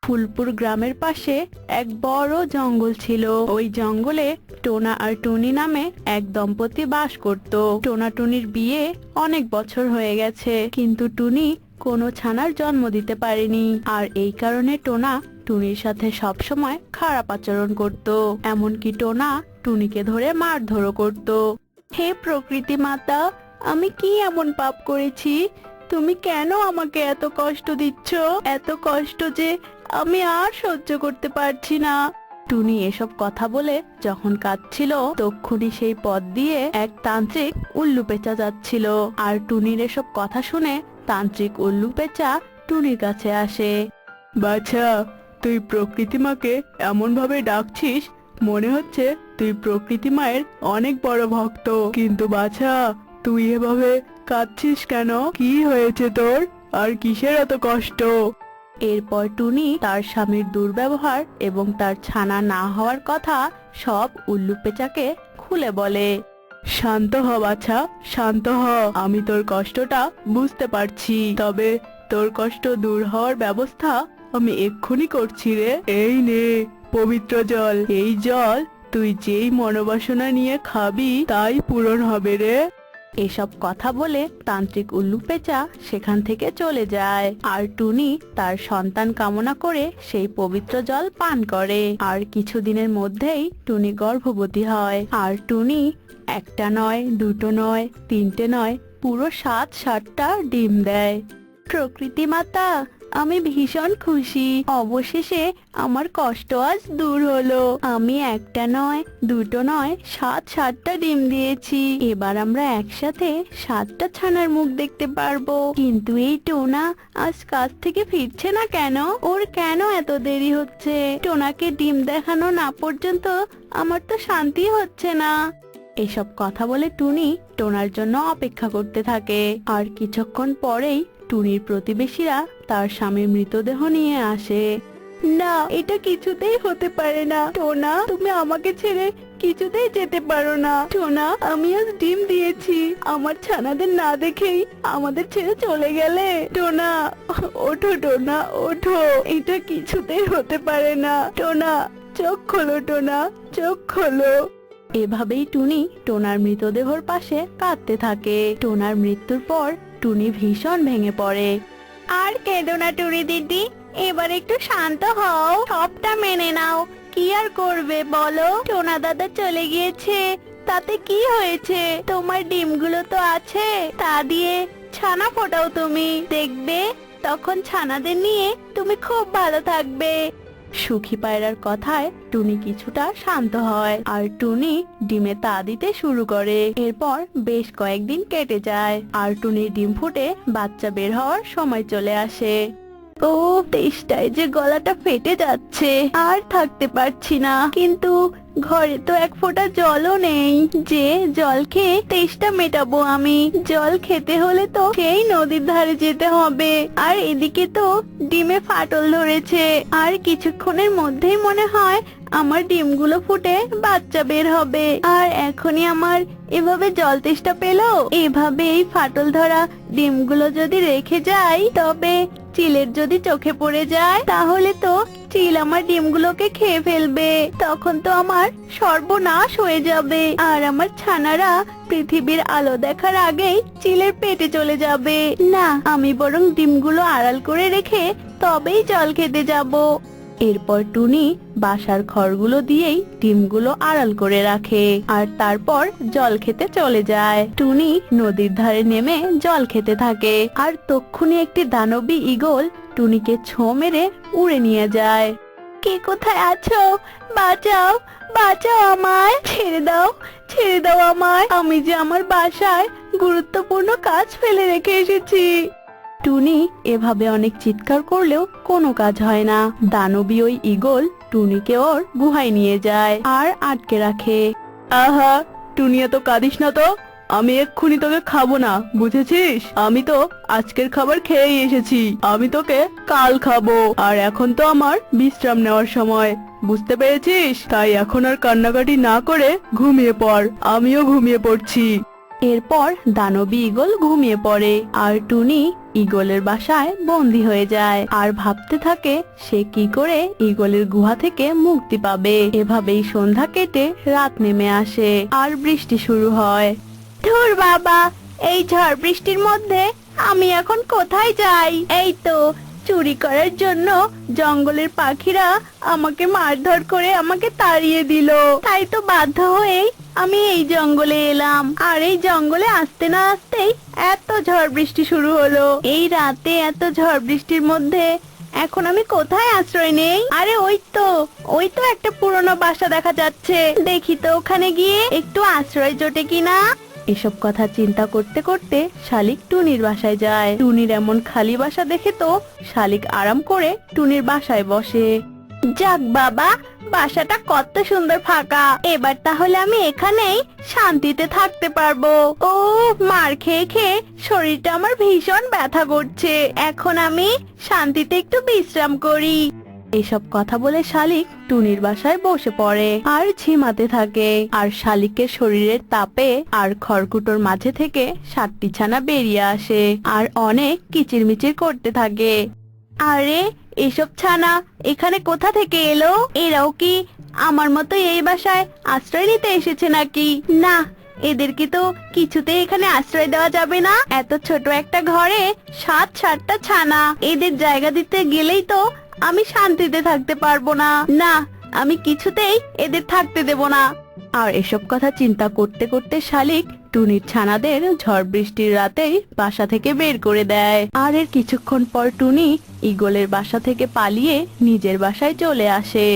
ফুলপুর গ্রামের পাশে এক বড় জঙ্গল ছিল। ওই জঙ্গলে টোনা আর টুনি নামে এক দম্পতি বাস করত। টোনা টুনির বিয়ে অনেক বছর হয়ে গেছে, কিন্তু টুনি কোনো ছানার জন্ম দিতে পারেনি। আর এই কারণে টোনা টুনির সাথে সব সময় খারাপ আচরণ করত। এমনকি টোনা টুনিকে ধরে মারধরও করত। হে প্রকৃতি মাতা, আমি কি এমন পাপ করেছি? তুমি কেন আমাকে এত কষ্ট দিচ্ছ? এত কষ্ট যে আমি আর সহ্য করতে পারছি না। টুনি এসব কথা বলে যখন কাঁদছিল, তক্ষুনি সেই পথ দিয়ে এক তান্ত্রিক উল্লু পেঁচা যাচ্ছিল। আর টুনির এসব কথা শুনে তান্ত্রিক উল্লু পেঁচা টুনির কাছে আসে। বাছা, তুই প্রকৃতি মাকে এমন ভাবে ডাকছিস, মনে হচ্ছে তুই প্রকৃতি মায়ের অনেক বড় ভক্ত। কিন্তু বাছা, তুই এভাবে কাঁদছিস কেন? কি হয়েছে তোর? আর কিসের এত কষ্ট? এরপর টুনি তার স্বামীর দুর্ব্যবহার এবং তার ছানা না হওয়ার কথা সব উল্লু পেঁচাকে খুলে বলে। শান্ত হ বাছা, শান্ত হ। আমি তোর কষ্টটা বুঝতে পারছি, তবে তোর কষ্ট দূর হওয়ার ব্যবস্থা আমি এক্ষুনি করছি রে। এই নে পবিত্র জল। এই জল তুই যেই মনোবাসনা নিয়ে খাবি তাই পূরণ হবে রে। এসব কথা বলে তান্ত্রিক উল্লু পেঁচা সেখান থেকে চলে যায়। আর টুনি তার সন্তান কামনা করে সেই পবিত্র জল পান করে। আর কিছুদিনের মধ্যেই টুনি গর্ভবতী হয়। আর টুনি একটা নয়, দুটো নয়, তিনটে নয়, পুরো 7-7টা ডিম দেয়। প্রকৃতি মাতা, আমি ভীষণ খুশি। অবশেষে আমার কষ্ট আজ দূর হলো। আমি একটা নয়, দুটো নয়, 7-7টা ডিম দিয়েছি। এবার আমরা একসাথে 7টা ছানার মুখ দেখতে পারবো। কিন্তু এই টোনা আজ কাজ থেকে ফিরছে না কেন? ওর কেন এত দেরি হচ্ছে? টোনাকে ডিম দেখানো না পর্যন্ত আমার তো শান্তি হচ্ছে না। এসব কথা বলে টুনি টোনার জন্য অপেক্ষা করতে থাকে। আর কিছুক্ষণ পরেই টুনির প্রতিবেশীরা তার স্বামীর মৃতদেহ নিয়ে আসে। না, এটা কিছুতেই হতে পারে না। টোনা, তুমি আমাকে ছেড়ে কিছুতেই যেতে পারো না। টোনা, আমি আজ ডিম দিয়েছি, আমার ছানাদের না দেখেই আমাদের ছেড়ে চলে গেলে। টোনা, ওঠো টোনা, ওঠো। এটা কিছুতেই হতে পারে না। টোনা, চোখ খোলো। টোনা, চোখ খোলো। এভাবেই টুনি টোনার মৃতদেহর পাশে কাঁদতে থাকে। টোনার মৃত্যুর পর টুনি ভীষণ ভেঙে পড়ে। আর কেঁদো না টুনি দিদি, এবার একটু শান্ত হও, সবটা মেনে নাও। কি আর করবে বলো? টোনা দাদা চলে গিয়েছে, তাতে কি হয়েছে? তোমার ডিমগুলো তো আছে, তা দিয়ে ছানা ফোটাও তুমি। দেখবে তখন ছানাদের নিয়ে তুমি খুব ভালো থাকবে। সুখী পায়রার কথায় টুনি কিছুটা শান্ত হয়। আর টুনি ডিমে তা দিতে শুরু করে। এরপর বেশ কয়েকদিন কেটে যায়। আর টুনির ডিম ফুটে বাচ্চা বের হওয়ার সময় চলে আসে। ও, তেষ্টায় যে গলাটা ফেটে যাচ্ছে, আর থাকতে পারছি না। কিন্তু ঘরে তো এক ফোঁটা জলও নেই, যে জল খেয়ে তেষ্টা মেটাবো আমি। জল খেতে হলে তো সেই নদীর ধারে যেতে হবে। আর এদিকে তো ডিমে ফাটল ধরেছে। আর কিছুক্ষণের মধ্যেই মনে হয় আমার ডিমগুলো ফুটে বাচ্চা বের হবে। আর এখনই আমার এভাবে জল তেষ্টা পেলো। এভাবে এই ফাটল ধরা ডিমগুলো যদি রেখে যাই, তবে চিলের যদি চোখে পড়ে যায়, তাহলে তো চিল আমার ডিমগুলোকে খেয়ে ফেলবে। তখন তো আমার সর্বনাশ হয়ে যাবে। আর আমার ছানারা পৃথিবীর আলো দেখার আগেই চিলের পেটে চলে যাবে। না, আমি বরং ডিমগুলো আড়াল করে রেখে তবেই জল খেতে যাব। এরপর টুনি বাসার খড়গুলো দিয়েই ডিমগুলো আড়াল করে রাখে। আর তারপর জল খেতে চলে যায়। টুনি নদীর ধারে নেমে জল খেতে থাকে। আর তক্ষুনি একটি দানবী ঈগল টুনিকে ছোঁ মেরে উড়ে নিয়ে যায়। কে কোথায় আছো? বাঁচাও, বাঁচাও আমায়। ছেড়ে দাও, ছেড়ে দাও আমায়। আমি যে আমার বাসায় গুরুত্বপূর্ণ কাজ ফেলে রেখে এসেছি। টুনি এভাবে অনেক চিৎকার করলেও কোনো কাজ হয় না। দানবী ওই ঈগল টুনিকে ওর গুহায় নিয়ে যায় আর আটকে রাখে। আহা, টুনি, এত কাঁদিস না তো। আমি এক্ষুনি তোকে খাবো না, বুঝেছিস? আমি তো আজকের খাবার খেয়েই এসেছি। আমি তোকে কাল খাবো। আর এখন তো আমার বিশ্রাম নেওয়ার সময়, বুঝতে পেরেছিস? তাই এখন আর কান্নাকাটি না করে ঘুমিয়ে পড়। আমিও ঘুমিয়ে পড়ছি। এরপর দানবী ঈগল ঘুমিয়ে পড়ে। আর টুনি ঈগলের বাসায় বন্দি হয়ে যায় আর ভাবতে থাকে সে কি করে ঈগলের গুহা থেকে মুক্তি পাবে। এভাবেই সন্ধ্যা কেটে রাত নেমে আসে আর বৃষ্টি শুরু হয়। ধুর বাবা, এই ঝড় বৃষ্টির মধ্যে আমি এখন কোথায় যাই? এই তো চুরি করার জন্য জঙ্গলের পাখিরা আমাকে মারধর করে আমাকে তাড়িয়ে দিল, তাই তো বাধ্য হয়ে আমি এই জঙ্গলে এলাম। আর এই জঙ্গলে আসতে না আসতেই এত ঝড় বৃষ্টি শুরু হলো। এই রাতে এত ঝড় বৃষ্টির মধ্যে এখন আমি কোথায় আশ্রয় নেই? আরে ওই তো একটা পুরনো বাসা দেখা যাচ্ছে, দেখি তো ওখানে গিয়ে একটু আশ্রয় জোটে কিনা। এসব কথা চিন্তা করতে করতে শালিক টুনির বাসায় যায়। টুনির এমন খালি বাসা দেখে তো শালিক আরাম করে টুনির বাসায় বসে। যাক বাবা, বাসাটা কত সুন্দর ফাঁকা, এবার তাহলে আমি এখানেই শান্তিতে থাকতে পারবো। ও মার খেয়ে খেয়ে শরীরটা আমার ভীষণ ব্যথা করছে, এখন আমি শান্তিতে একটু বিশ্রাম করি। এসব কথা বলে শালিক টুনির বাসায় বসে পড়ে আর ঝিমাতে থাকে। আর শালিকের শরীরের তাপে আর খড়কুটোর মাঝে থেকে 7টি ছানা বেরিয়ে আসে আর অনেক কিচিরমিচির করতে থাকে। আরে এসব ছানা এখানে কোথা থেকে এলো? এরাও কি আমার মতো এই বাসায় আশ্রয় নিতে এসেছে নাকি? না, এদেরকে তো কিছুতেই এখানে আশ্রয় দেওয়া যাবে না। এত ছোট একটা ঘরে 7টা ছানা, এদের জায়গা দিতে গেলেই তো আমি শান্তিতে থাকতে পারবো না। না, আমি কিছুতেই এদের থাকতে দেব না। আর এসব কথা চিন্তা করতে করতে শালিক টুনির ছানাদের ঝড় বৃষ্টির রাতেই বাসা থেকে বের করে দেয়। আর এর কিছুক্ষণ পর টুনি ঈগলের বাসা থেকে পালিয়ে নিজের বাসায় চলে আসে।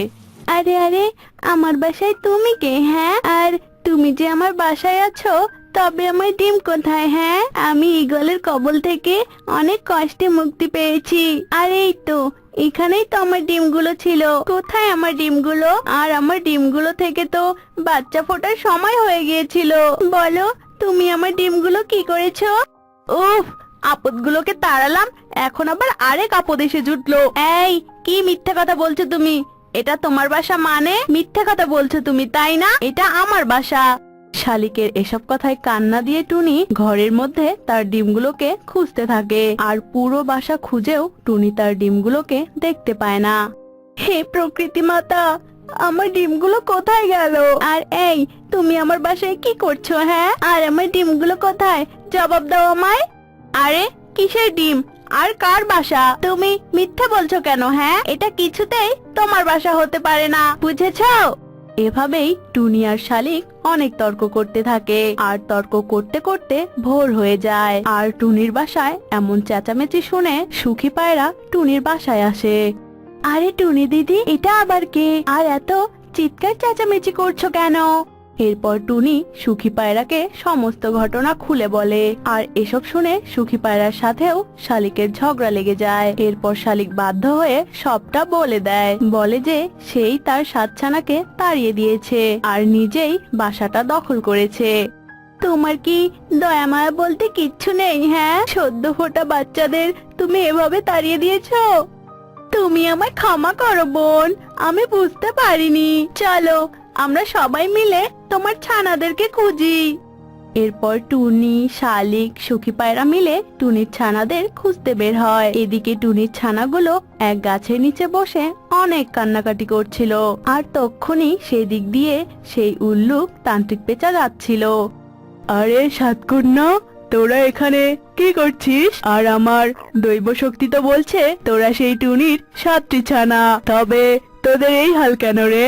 আরে আরে, আমার বাসায় তুমি কে? হ্যাঁ, আর তুমি যে আমার বাসায় আছো, তবে আমার ডিম কোথায়? হ্যাঁ, আমি ঈগলের কবল থেকে অনেক কষ্টে মুক্তি পেয়েছি। আর এই তো এখানেই তো আমার ডিমগুলো ছিল। কোথায় আমার ডিমগুলো? আর আমার ডিমগুলো থেকে তো বাচ্চা ফোটার সময় হয়ে গিয়েছিল। বলো, তুমি আমার ডিমগুলো কি করেছো? উফ, আপদগুলোকে তাড়ালাম, এখন আবার আরেক আপদ এসে জুটলো। এই, কি মিথ্যা কথা বলছো তুমি? এটা তোমার বাসা মানে? মিথ্যা কথা বলছো তুমি, তাই না? এটা আমার বাসা। শালিকের এসব কথায় কান্না দিয়ে টুনি ঘরের মধ্যে তার ডিমগুলোকে খুঁজতে থাকে। আর পুরো বাসা খুঁজেও টুনি তার ডিমগুলোকে দেখতে পায় না। হে প্রকৃতি মাতা, আমার ডিমগুলো কোথায় গেল? আর এই, তুমি আমার বাসায় কি করছো? হ্যাঁ, আর আমার ডিমগুলো কোথায়? জবাব দাও আমায়। আরে কিসের ডিম আর কার বাসা? তুমি মিথ্যা বলছো কেন? হ্যাঁ, এটা কিছুতেই তোমার বাসা হতে পারে না, বুঝেছো? এভাবেই টুনি আর শালিক অনেক তর্ক করতে থাকে। আর তর্ক করতে করতে ভোর হয়ে যায়। আর টুনির বাসায় এমন চেঁচামেচি শুনে সুখী পায়রা টুনির বাসায় আসে। আরে টুনি দিদি, এটা আবার কে? আর এত চিৎকার চেঁচামেচি করছো কেন? এরপর টুনি সুখী পায়রাকে সমস্ত ঘটনা খুলে বলে। আর এসব শুনে সুখী পায়রার সাথেও শালিকের ঝগড়া লেগে যায়। এরপর শালিক বাধ্য হয়ে সবটা বলে দেয়। বলে যে সেই তার 7 ছানাকে তাড়িয়ে দিয়েছে আর নিজেই বাসাটা দখল করেছে। তোমার কি দয়া মায়া বলতে কিচ্ছু নেই? হ্যাঁ, সদ্য ফোটা বাচ্চাদের তুমি এভাবে তাড়িয়ে দিয়েছো। তুমি আমায় ক্ষমা করো বোন, আমি বুঝতে পারিনি। চলো আমরা সবাই মিলে তোমার ছানাদেরকে খুঁজি। এরপর টুনি, শালিক, সুখী পায়রা মিলে টুনির ছানাদের খুঁজতে বের হয়। এদিকে টুনির ছানাগুলো এক গাছের নিচে বসে অনেক কান্নাকাটি করছিল। আর তক্ষুনি সেদিক দিয়ে সেই উল্লুক তান্ত্রিক পেঁচা যাচ্ছিল। আরে সাতকন্যা, তোরা এখানে কি করছিস? আর আমার দৈব শক্তি তো বলছে তোরা সেই টুনির 7টি ছানা, তবে তোদের এই হাল কেন রে?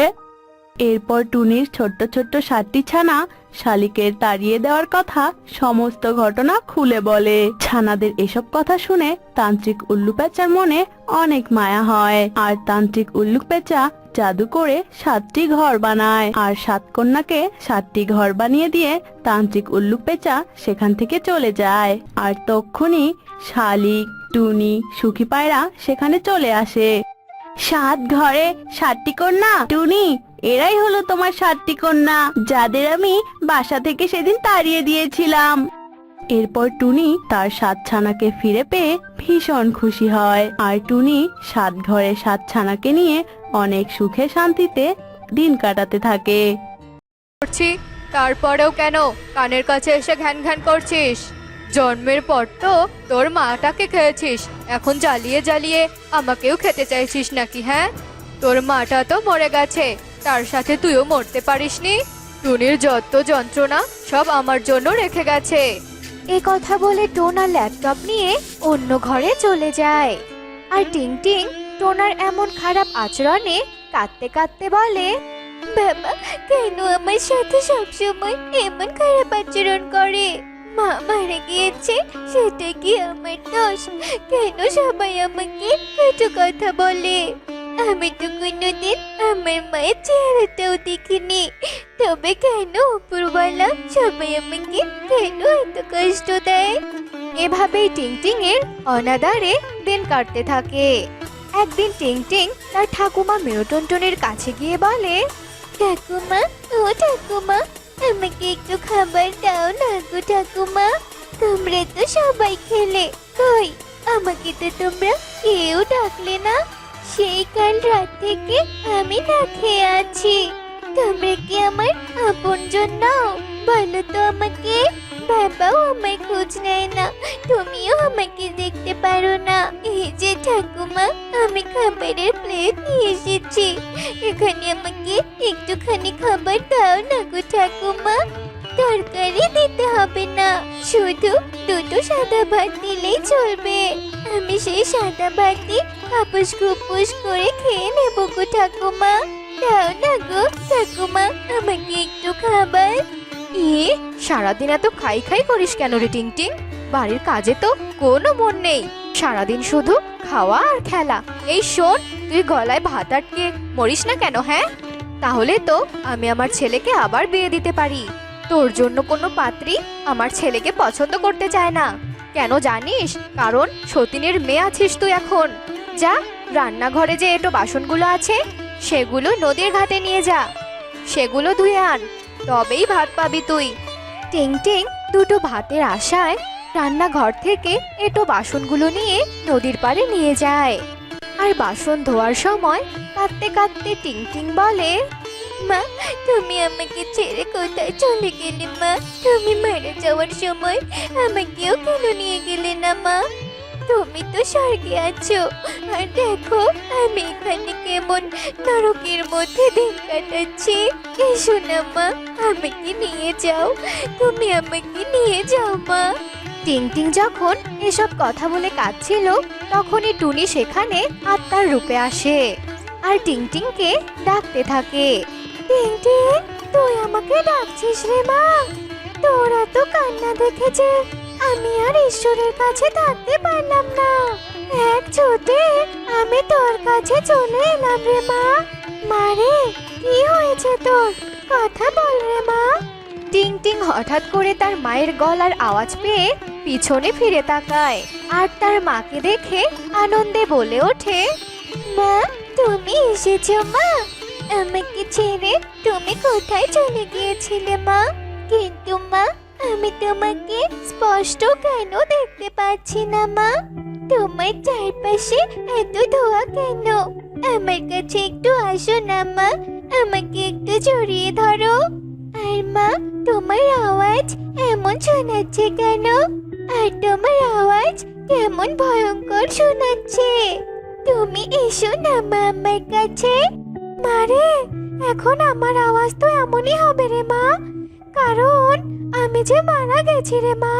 এরপর টুনির ছোট্ট ছোট্ট 7টি ছানা শালিকের তাড়িয়ে দেওয়ার কথা সমস্ত ঘটনা খুলে বলে। ছানাদের এসব কথা শুনে তান্ত্রিক উল্লু পেঁচার মনে অনেক মায়া হয়। আর তান্ত্রিক উল্লু পেঁচা জাদু করে 7টি ঘর বানায়। আর 7 কন্যাকে 7টি ঘর বানিয়ে দিয়ে তান্ত্রিক উল্লু পেঁচা সেখান থেকে চলে যায়। আর তক্ষুনি শালিক, টুনি, সুখী পায়রা সেখানে চলে আসে। 7 ঘরে 7টি কন্যা? টুনি, এরাই হলো তোমার 7টি কন্যা, যাদের আমি বাসা থেকে সেদিন তাড়িয়ে দিয়েছিলাম। এরপর টুনি তার 7 ছানাকে ফিরে পেয়ে ভীষণ খুশি হয়। আর টুনি 7 ঘরে 7 ছানাকে নিয়ে অনেক সুখে শান্তিতে দিন কাটাতে থাকে। করছি, তারপরেও কেন কানের কাছে এসে ঘ্যান ঘ্যান করছিস? জন্মের পর তো তোর মাটাকে খেয়েছিস, এখন জ্বালিয়ে জ্বালিয়ে আমাকেও খেতে চাইছিস নাকি? হ্যাঁ, তোর মাটা তো মরে গেছে, তার সাথে তুইও মরতে পারিসনি। টুনির যত যন্ত্রণা সব আমার জন্য রেখে গেছে। এ কথা বলে টোনা ল্যাপটপ নিয়ে অন্য ঘরে চলে যায়। আর টিং টিং টোনার এমন খারাপ আচরণে কাঁদতে কাঁদতে বলে, বাবা কেন আমার সাথে সবসময় এমন খারাপ আচরণ করে? মা মারা গিয়েছে, সেটা কি আমার দোষ? কেন সবাই আমাকে কটু কথা বলে? আমি তো কোনোদিন আমার মায়ের চেহারাটাও দেখিনি, তবে কেন উপরওয়ালা সবাই আমাকে কেন এত কষ্ট দেয়? এভাবেই টিং টিং এর অনাদারে দিন কাটতে থাকে। একদিন টিং টিং তার ঠাকুমা মেরুটনটনের কাছে গিয়ে বলে, ঠাকুমা, ও ঠাকুমা, আমাকে একটু খাবার দাও না গো ঠাকুমা। তোমরা তো সবাই খেলে, কই আমাকে তো তোমরা কেউ ডাকলে না। সেই কাল রাত থেকে আমি না খেয়ে আছি। তোমরা কি আমার আপনজন নাও? বলো তো আমাকে। বাবাও আমায় খোঁজ নেয় না, তুমিও আমাকে দেখতে পারো না। এই যে ঠাকুমা, আমি খাবারের প্লেট নিয়ে এসেছি, এখানে আমাকে একটুখানি খাবার দাও না গো ঠাকুমা। তরকারি দিতে হবে না, শুধু দুটো সাদা ভাত দিলেই চলবে। আমি সেই সাদা ভাতই কাপুস কুপুস করে খেয়ে নেবো গো ঠাকুমা। দাও না গো ঠাকুমা, আমাকে একটু খাবার। সারাদিন এত খাই খাই করিস কেন রে টিং টিং? বাড়ির কাজে তো কোনো মন নেই, সারাদিন শুধু খাওয়া আর খেলা। এই শোন, তুই গলায় ভাত আটকে মরিস না কেন? হ্যাঁ, তাহলে তো আমি আমার ছেলেকে আবার বিয়ে দিতে পারি। তোর জন্য কোনো পাত্রী আমার ছেলেকে পছন্দ করতে চায় না। কেন জানিস? কারণ সতীনের মেয়ে আছিস তুই এখন। যা, রান্নাঘরে যে এটো বাসনগুলো আছে সেগুলো নদীর ঘাটে নিয়ে যা, সেগুলো ধুয়ে আন, তবেই ভাত পাবি তুই। টিং টিং দুটো ভাতের আশায় রান্নাঘর থেকে এটো বাসনগুলো নিয়ে নদীর পাড়ে নিয়ে যায়। আর বাসন ধোয়ার সময় কাঁদতে কাঁদতে টিং টিং বলে, মা তুমি আমাকে ছেড়ে কোথায় চলে গেলে? মা তুমি মারা যাওয়ার সময় আমাকেও কেন নিয়ে গেলে না? মা তুমি তো স্বর্গে আছো, আর দেখো আমি এখানে কেমন নরকের মধ্যে দিন কাটাচ্ছি। এসো না মা, আমাকে নিয়ে যাও, তুমি আমাকে নিয়ে যাও মা। টিং টিং যখন এসব কথা বলে কাঁদছিল, তখনই টুনি সেখানে আত্মার রূপে আসে আর টিং টিংকে ডাকতে থাকে। টিং টিং, তুই আমাকে ডাকছিস রে মা? তোরা তো কান্না দেখেছে, আমি আর ঈশ্বরের কাছে থাকতে পারলাম না। এক ছুটে আমি তোর কাছে চলে এলাম রে মা। মারে, কি হয়েছে তোর? কথা বল রে মা। টিং টিং হঠাৎ করে তার মায়ের গলার আওয়াজ পেয়ে পিছনে ফিরে তাকায় আর তার মাকে দেখে আনন্দে বলে ওঠে, মা তুমি এসেছো মা। আমাকে ছেড়ে তুমি কোথায় চলে গিয়েছিলে মা? কিন্তু মা আমি তোমাকে স্পষ্ট কেন দেখতে পাচ্ছি না মা? তোমার চারপাশে এত ধোঁয়া কেন? আমার কাছে একটু আসো না মা, আমাকে একটু জড়িয়ে ধরো। আর মা তোমার আওয়াজ এমন শোনাচ্ছে কেন? আর তোমার আওয়াজ কেমন ভয়ঙ্কর শোনাচ্ছে। তুমি এসো না মা আমার কাছে। মারে, এখন আমার আওয়াজ তো এমনই হবে রে মা, কারণ আমি যে মারা গেছি রে মা।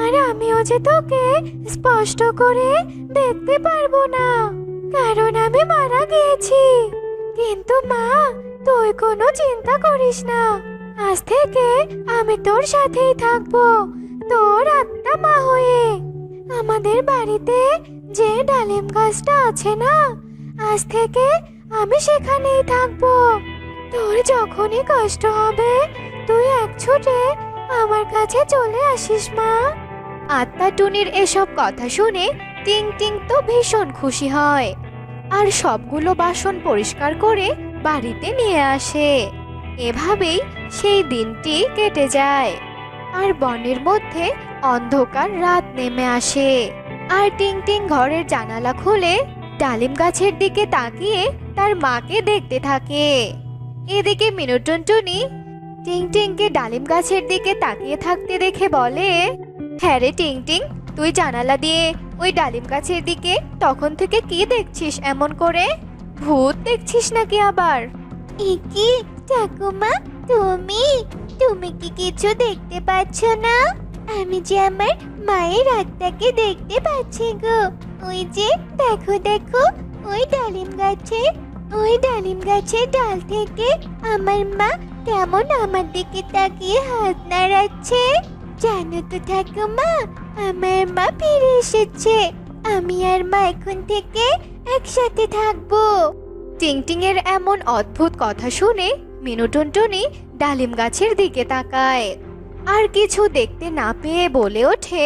আর আমিও যে তোকে স্পষ্ট করে দেখতে পারবো না, কারণ আমি মারা গিয়েছি। কিন্তু মা, তুই কোনো চিন্তা করিস না, আজ থেকে আমি তোর সাথেই থাকবো, তোর আত্মা মা হয়ে। আমাদের বাড়িতে যে ডালিম গাছটা আছে না, আজ থেকে আমি সেখানেই থাকবো। তোর যখনই কষ্ট হবে তুই এক ছুটে আমার কাছে চলে আসিস মা। আত্মা টুনির এসব কথা শুনে টিং টিং তো ভীষণ খুশি হয় আর সবগুলো বাসন পরিষ্কার করে বাড়িতে নিয়ে আসে। এভাবেই সেই দিনটি কেটে যায় আর বনের মধ্যে অন্ধকার রাত নেমে আসে। আর টিং টিং ঘরের জানালা খুলে ডালিম গাছের দিকে তাকিয়ে তার মাকে দেখতে থাকে। এদিকে মিনুটুনটুনি টিং টিংকে ডালিম গাছের দিকে তাকিয়ে থাকতে দেখে বলে, হ্যাঁ রে টিং টিং, তুই জানালা দিয়ে ওই ডালিম গাছের দিকে তখন থেকে কি দেখছিস এমন করে? ভূত দেখছিস নাকি আবার? কি ঠাকুমা, তুমি তুমি কি কিছু দেখতে পাচ্ছ না? আমি যে আমার মায়ের আত্মাকে দেখতে পাচ্ছি গো। ওই যে দেখো দেখো, ওই ডালিম গাছের ডাল থেকে আমার মা কেমন আমার দিকে তাকিয়ে হাত নাড়াচ্ছে। জানো তো ঠাকুমা, আমার মা ফিরে এসেছে। আমি আর মা এখন থেকে একসাথে থাকবো। টিং টিং এর এমন অদ্ভুত কথা শুনে মিনু টুনটুনি ডালিম গাছের দিকে তাকায়, আর কিছু দেখতে না পেয়ে বলে ওঠে,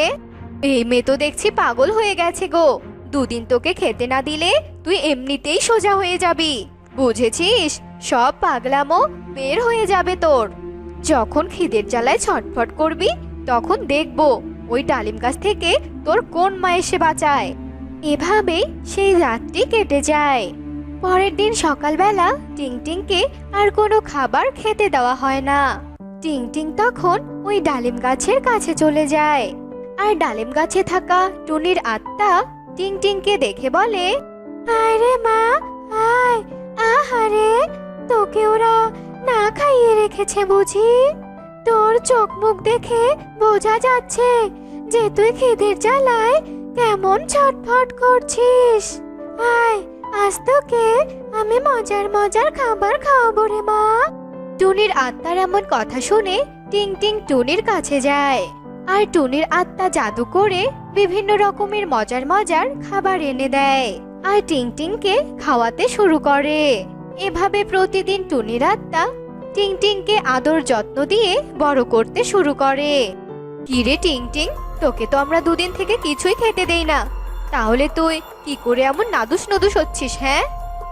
এই মেয়ে তো দেখছি পাগল হয়ে গেছে গো। দুদিন তোকে খেতে না দিলে তুই এমনিতেই সোজা হয়ে যাবি, বুঝেছিস? সব পাগলামো বের হয়ে যাবে তোর। যখন খিদের জ্বালায় ছটফট করবি তখন দেখবো ওই ডালিম গাছ থেকে তোর কোন মা এসে বাঁচায়। এভাবেই সেই রাতটি কেটে যায়। পরের দিন সকালবেলা টিং টিংকে আর কোনো খাবার খেতে দেওয়া হয় না। টিং টিং তখন ওই ডালিম গাছের কাছে চলে যায়, আর ডালিম গাছে থাকা টুনির আত্মা টিং টিংকে দেখে বলে, আয় রে মা, আয়। আহারে, তোকে ওরা না খাইয়ে রেখেছে বুঝি? তোর চোখ মুখ দেখে বোঝা যাচ্ছে যে তুই খিদের জ্বালায় কেমন ছটফট করছিস। আয়, আজ তোকে আমি মজার মজার খাবার খাওয়াবো রে মা। টুনির আত্মার এমন কথা শুনে টিং টিং টুনির কাছে যায়, আর টুনির আত্মা জাদু করে বিভিন্ন রকমের মজার মজার খাবার এনে দেয়, আর টিং টিংকে খাওয়াতে শুরু করে। এভাবে প্রতিদিন টুনির আত্মা টিং টিংকে আদর যত্ন দিয়ে বড় করতে শুরু করে। কিরে টিং টিং, তোকে তো আমরা দুদিন থেকে কিছুই খেতে দেই না, তাহলে তুই কি করে এমন নাদুস নদুস হচ্ছিস? হ্যাঁ,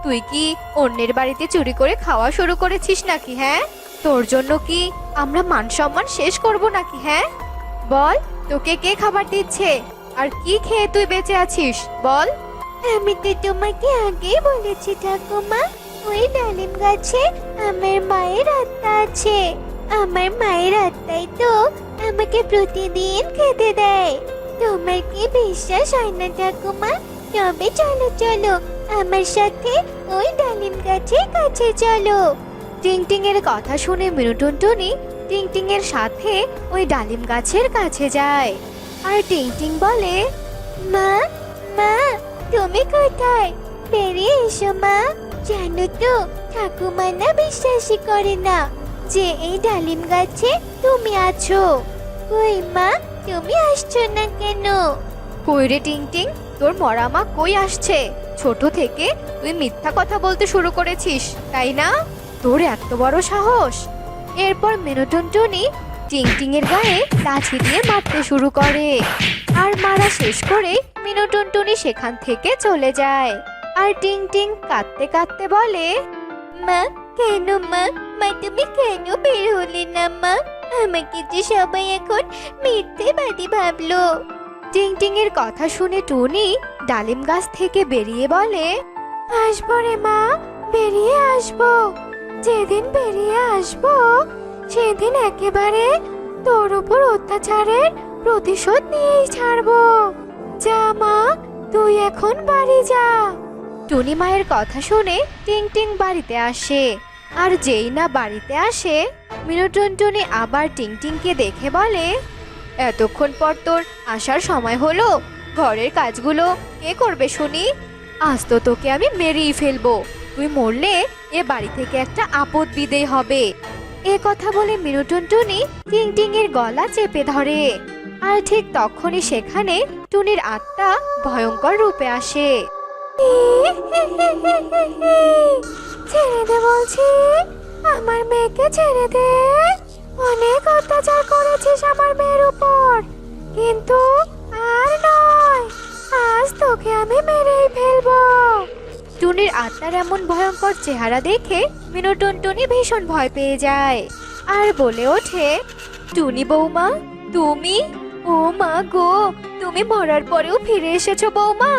তুই কি অন্যের বাড়িতে চুরি করে খাওয়া শুরু করেছিস নাকি? হ্যাঁ, তোর জন্য কি আমরা মান সম্মান শেষ করব নাকি? হ্যাঁ বল, তোকে কে খাবার দিচ্ছে আর কি খেয়ে তুই বেঁচে আছিস বল? আমি তো তোমাকে আগেই বলেছি ঠাকুমা, ওই ডালিম গাছে আমার মায়ের আত্মা আছে। আমার মায়ের আত্মাই তো আমাকে প্রতিদিন খেতে দেয়। তোমার কি বিশ্বাস হয় না ঠাকুমা? তবে চলো চলো, আমার সাথে ওই ডালিম গাছের কাছে চলো। টিং টিং এর কথা শুনে মিনু টুনটুনি টিং টিং এর সাথে ওই ডালিম গাছের কাছে যায়, আর টিং টিং বলে, মা, মা, তুমি কোথায়? বেরিয়ে এসো মা। জানো তো ঠাকুমা না বিশ্বাসই করে না যে এই ডালিম গাছে তুমি আছো। কই মা, তুমি আসছো না কেন? কই রে টিং টিং, তোর মরা মা কই আসছে? ছোট থেকে তুই মিথ্যা কথা বলতে শুরু করেছিস তাই না? তোর এত বড় সাহস! এরপর মিনু টুনটুনি টিং টিং এর গায়ে লাঠি দিয়ে মারতে শুরু করে, আর মারা শেষ করে মিনু টুনটুনি সেখান থেকে চলে যায়। আর টিং টিং কাঁদতে কাঁদতে বলে, মা, কেন মা? মা, তুমি কেন বের হলে না মা? আমাকে যে সবাই এখন মিথ্যেবাদী ভাবলো। টিং টিং এর কথা শুনে টুনি ডালিম গাছ থেকে বেরিয়ে বলে, আসবো রে মা, বেরিয়ে আসবো। যেদিন বেরিয়ে আসবো সেদিন একেবারে তোর উপর অত্যাচারের প্রতিশোধ নিয়েই ছাড়বো। যা মা, তুই এখন বাড়ি যা। টুনি মায়ের কথা শুনে টিং টিং বাড়িতে আসে, আর যেই না বাড়িতে আসে মিনু টুনটুনি আবার টিং টিংকে দেখে বলে, এতক্ষণ পর তোর আসার সময় হলো, ঘরের কাজগুলো কে করবে শুনি? আজ তো তোকে আমি মেরেই ফেলবো, তুই মরলে এ বাড়ি থেকে একটা আপদ বিদেয় হবে। এ কথা বলে মিনু টুনটুনি টিং টিং এর গলা চেপে ধরে, আর ঠিক তখনই সেখানে টুনির আত্মা ভয়ঙ্কর রূপে আসে। ছেড়ে দে বলছি, আমার মেয়েকে ছেড়ে দে। অনেক অত্যাচার করেছিস আমার মেয়ের উপর, কিন্তু আর নয়, আজ তোকে আমি মেরেই ফেলবো। টুনির আত্মার এমন ভয়ঙ্কর চেহারা দেখে মিনু টুনটুনি ভীষণ ভয় পেয়ে যায়, আর বলে ওঠে, টুনি বৌমা তুমি? ও মা গো, তুমি মরার পরেও ফিরে এসেছো বৌমা।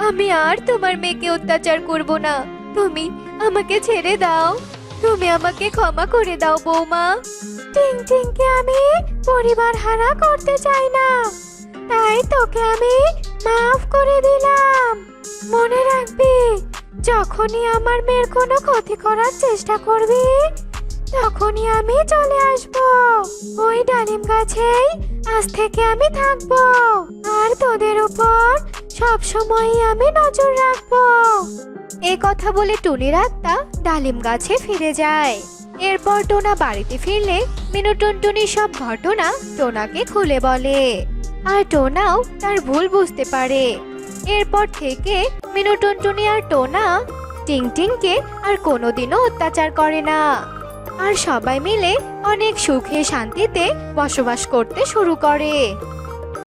আমি আর তোমার মেয়েকে অত্যাচার করব না, তুমি আমাকে ছেড়ে দাও, তুমি আমাকে ক্ষমা করে দাও বৌমা। টিং টিংকে আমি পরিবার হারা করতে চাই না। তাই তোকে আমি মাফ করে দিলাম। মনে রাখবি, যখনই আমার মেয়ের কোনো ক্ষতি করার চেষ্টা করবি তখনই আমি চলে আসব। ওই ডালিম গাছেই আজ থেকে আমি থাকবো, আর তোদের উপর সব সময় আমি নজর রাখবো। এ কথা বলে টুনির আত্মা ডালিম গাছে ফিরে যায়। এরপর টোনা বাড়িতে ফিরলে মিনু টুনটুনির সব ঘটনা টোনাকে খুলে বলে, আর টোনাও তার ভুল বুঝতে পারে। এরপর থেকে মিনু টুনটুনি আর টোনা টিংটিংকে আর কোনোদিনও অত্যাচার করে না, আর সবাই মিলে অনেক সুখে শান্তিতে বসবাস করতে শুরু করে।